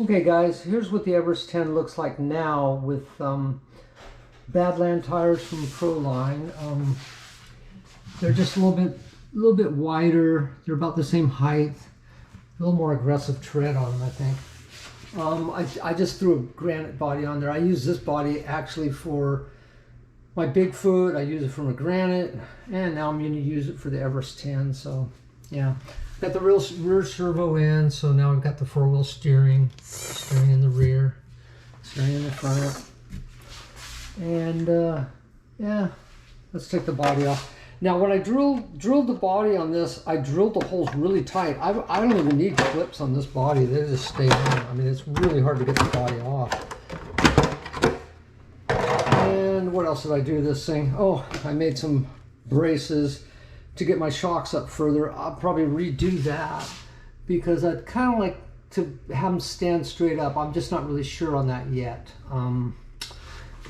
Okay guys, here's what the Everest 10 looks like now with Badland tires from Proline. They're just a little bit wider. They're about the same height. A little more aggressive tread on them, I think. I just threw a granite body on there. I use this body actually for my Bigfoot. I use it for my granite, and now I'm going to use it for the Everest 10. So yeah, got the rear servo in, so now I've got the four-wheel steering in the rear, steering in the front, and yeah, let's take the body off. Now when I drilled the body on this, I drilled the holes really tight. I don't even need clips on this body. They just stay on. I mean, it's really hard to get the body off. And what else did I do to this thing? Oh, I made some braces to get my shocks up further. I'll probably redo that because I'd kind of like to have them stand straight up. I'm just not really sure on that yet.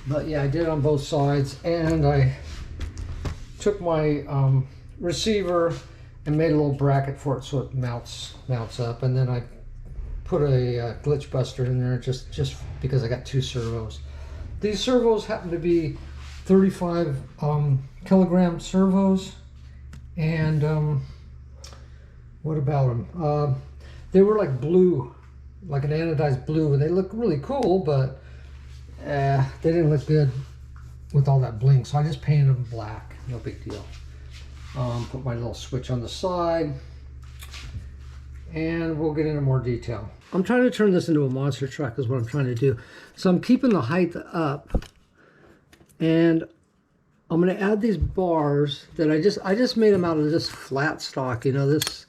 But yeah, I did it on both sides, and I took my receiver and made a little bracket for it so it mounts up, and then I put a glitch buster in there just because I got two servos. These servos happen to be 35 kilogram servos, and what about them? They were like blue, like an anodized blue, and they look really cool, but they didn't look good with all that bling, so I just painted them black. No big deal. Put my little switch on the side, and we'll get into more detail. I'm trying to turn this into a monster truck is what I'm trying to do. So I'm keeping the height up, and I'm going to add these bars that I just made them out of this flat stock. You know, this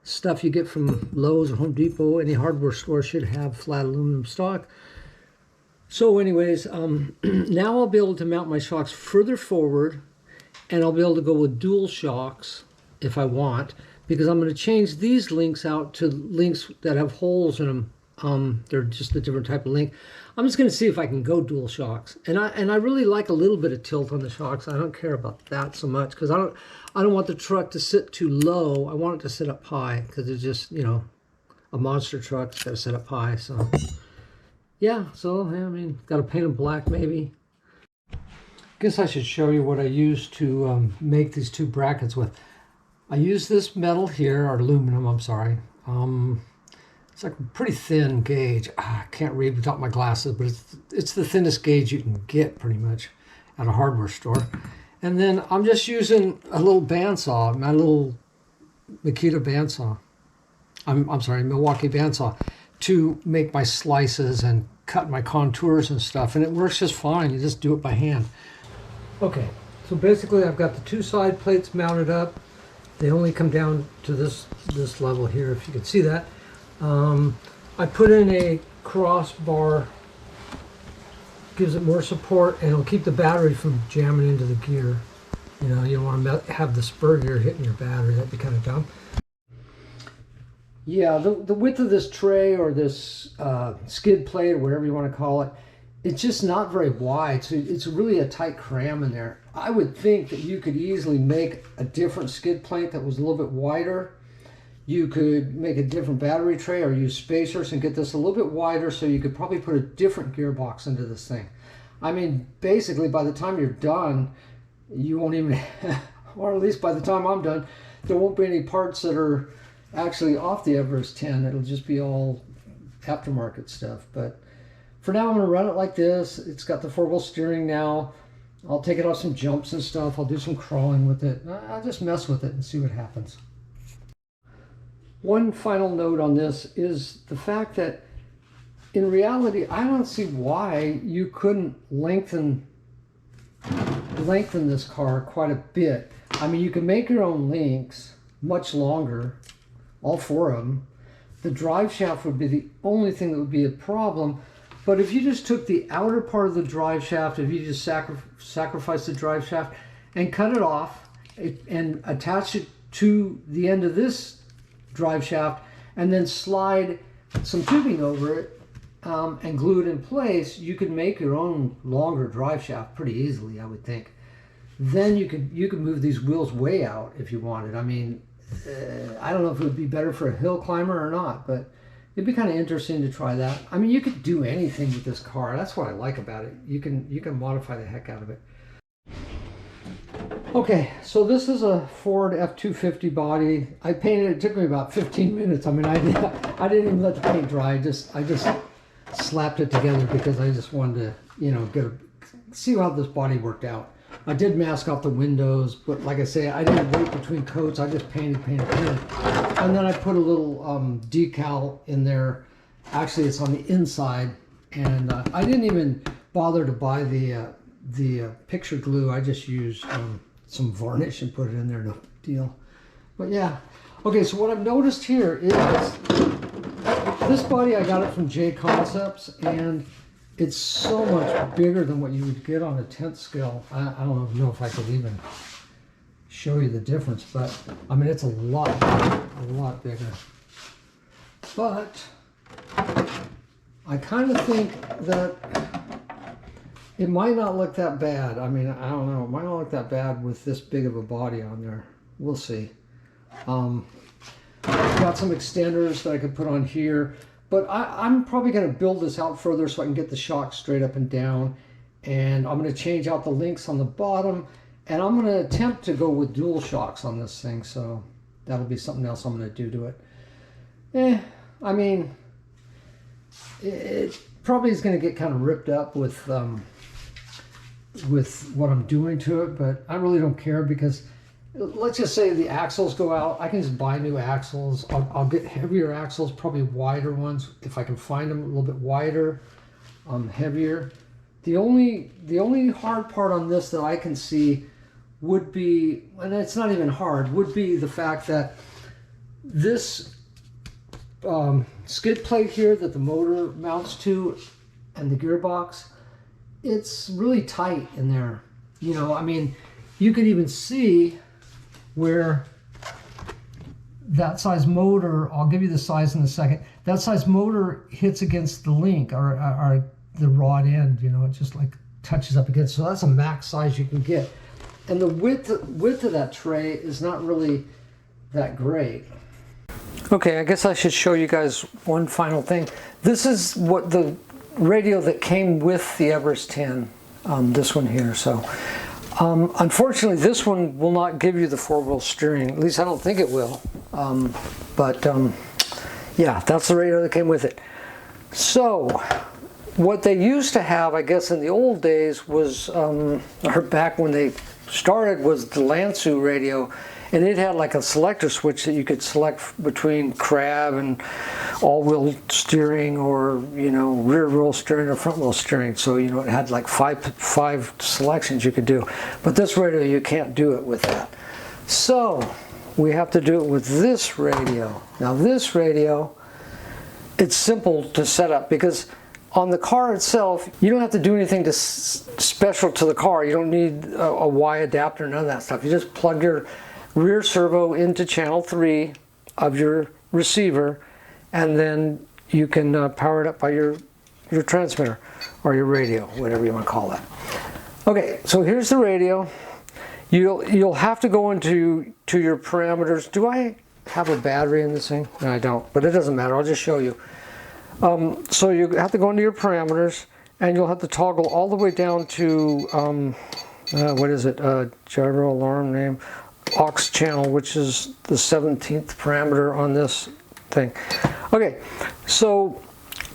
stuff you get from Lowe's or Home Depot. Any hardware store should have flat aluminum stock. So anyways, now I'll be able to mount my shocks further forward, and I'll be able to go with dual shocks if I want, because I'm going to change these links out to links that have holes in them. They're just a different type of link. I'm just going to see if I can go dual shocks, and I really like a little bit of tilt on the shocks. I don't care about that so much because I don't want the truck to sit too low. I want it to sit up high because it's just, you know, a monster truck. It's got to sit up high. So yeah, so I mean, got to paint them black maybe. Guess I should show you what I used to make these two brackets with. I use this metal here, or aluminum, I'm sorry. It's like a pretty thin gauge. I can't read without my glasses, but it's the thinnest gauge you can get pretty much at a hardware store. And then I'm just using a little bandsaw, my little Makita bandsaw. I'm sorry, Milwaukee bandsaw, to make my slices and cut my contours and stuff, and it works just fine. You just do it by hand. Okay, so basically I've got the two side plates mounted up. They only come down to this level here, if you can see that. I put in a crossbar, gives it more support, and it'll keep the battery from jamming into the gear. You know, you don't want to have the spur gear hitting your battery. That'd be kind of dumb. Yeah, the width of this tray, or this skid plate, or whatever you want to call it, it's just not very wide, so it's really a tight cram in there. I would think that you could easily make a different skid plate that was a little bit wider. You could make a different battery tray or use spacers and get this a little bit wider, so you could probably put a different gearbox into this thing. I mean, basically by the time you're done, you won't even, or at least by the time I'm done, there won't be any parts that are actually off the Everest 10. It'll just be all aftermarket stuff. But for now, I'm going to run it like this. It's got the four-wheel steering now. I'll take it off some jumps and stuff. I'll do some crawling with it. I'll just mess with it and see what happens. One final note on this is the fact that in reality, I don't see why you couldn't lengthen this car quite a bit. I mean, you can make your own links much longer, all four of them. The drive shaft would be the only thing that would be a problem. But if you just took the outer part of the drive shaft, if you just sacrifice the drive shaft and cut it off and attach it to the end of this drive shaft, and then slide some tubing over it and glue it in place, you could make your own longer drive shaft pretty easily, I would think. Then you could move these wheels way out if you wanted. I mean, I don't know if it would be better for a hill climber or not, but it'd be kind of interesting to try that. I mean, you could do anything with this car. That's what I like about it. You can modify the heck out of it. Okay, so this is a Ford F-250 body. I painted it. It took me about 15 minutes. I mean, I didn't even let the paint dry. I just slapped it together because I just wanted to, you know, see how this body worked out. I did mask off the windows, but like I say, I didn't wait between coats. I just painted. And then I put a little decal in there. Actually, it's on the inside. And I didn't even bother to buy the picture glue. I just used some varnish and put it in there, no deal. But yeah. Okay, so what I've noticed here is this body, I got it from J Concepts, and it's so much bigger than what you would get on a 10th scale. I don't know if I could even show you the difference, but I mean, it's a lot bigger. But I kind of think that it might not look that bad. I mean, I don't know. It might not look that bad with this big of a body on there. We'll see. Got some extenders that I could put on here. But I'm probably going to build this out further so I can get the shocks straight up and down. And I'm going to change out the links on the bottom. And I'm going to attempt to go with dual shocks on this thing. So that'll be something else I'm going to do to it. I mean, it probably is going to get kind of ripped up with what I'm doing to it. But I really don't care because let's just say the axles go out. I can just buy new axles. I'll get heavier axles, probably wider ones if I can find them a little bit wider, heavier. The only hard part on this that I can see would be, and it's not even hard, would be the fact that this skid plate here that the motor mounts to and the gearbox, it's really tight in there. You know, I mean, you could even see where that size motor, I'll give you the size in a second, that size motor hits against the link or the rod end, you know, it just like touches up against. So that's a max size you can get. And the width of that tray is not really that great. Okay, I guess I should show you guys one final thing. This is what the radio that came with the Everest 10, this one here. So unfortunately, this one will not give you the four-wheel steering. At least I don't think it will. Yeah, that's the radio that came with it. So what they used to have, I guess in the old days, was, or back when they started, was the Lansu radio. And it had like a selector switch that you could select between crab and all-wheel steering, or, you know, rear-wheel steering or front-wheel steering. So, you know, it had like five selections you could do. But this radio, you can't do it with that. So we have to do it with this radio. Now this radio, it's simple to set up because on the car itself, you don't have to do anything special to the car. You don't need a Y adapter, none of that stuff. You just plug your rear servo into channel 3 of your receiver, and then you can power it up by your transmitter or your radio, whatever you want to call that. Okay, so here's the radio. You'll have to go into your parameters. Do I have a battery in this thing? No, I don't, but it doesn't matter. I'll just show you. So you have to go into your parameters, and you'll have to toggle all the way down to what is it? Gyro alarm name. Aux channel, which is the 17th parameter on this thing. Okay, so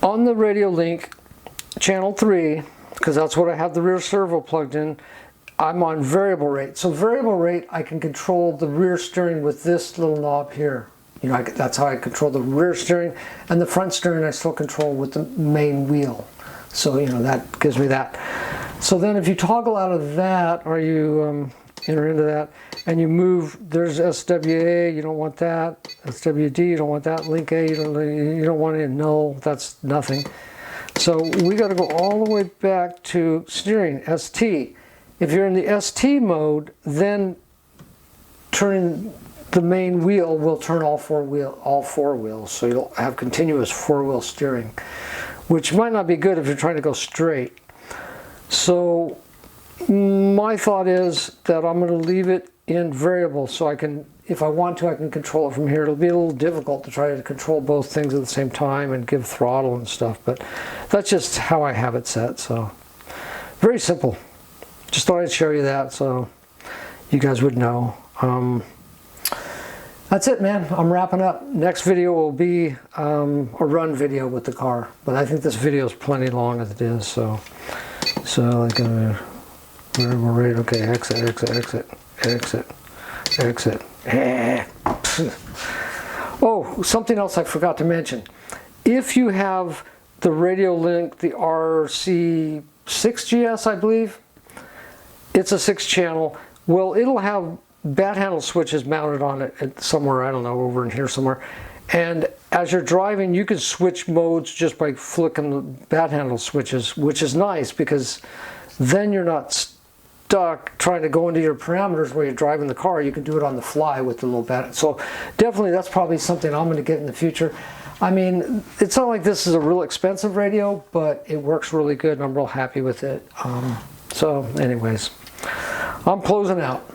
on the radio link, channel 3, because that's what I have the rear servo plugged in, I'm on variable rate. So variable rate, I can control the rear steering with this little knob here. You know, that's how I control the rear steering, and the front steering I still control with the main wheel. So, you know, that gives me that. So then if you toggle out of that, or you enter into that, and you move, there's SWA, you don't want that. SWD, you don't want that. Link A, you don't want it. Null, that's nothing. So we got to go all the way back to steering, ST. If you're in the ST mode, then turning the main wheel will turn all four wheels. So you'll have continuous four-wheel steering, which might not be good if you're trying to go straight. So my thought is that I'm going to leave it in variable, so I can if I want to, I can control it from here. It'll be a little difficult to try to control both things at the same time and give throttle and stuff, but that's just how I have it set. So very simple. Just thought I'd show you that so you guys would know. That's it, man. I'm wrapping up. Next video will be a run video with the car, but I think this video is plenty long as it is. So like we're ready. Okay, exit. Oh, something else I forgot to mention. If you have the Radio Link, the RC6GS, I believe, it's a 6-channel. Well, it'll have bat handle switches mounted on it somewhere, I don't know, over in here somewhere. And as you're driving, you can switch modes just by flicking the bat handle switches, which is nice because then you're not stuck trying to go into your parameters where you're driving the car. You can do it on the fly with the little bat. So definitely that's probably something I'm going to get in the future. I mean, it's not like this is a real expensive radio, but it works really good and I'm real happy with it. So anyways, I'm closing out.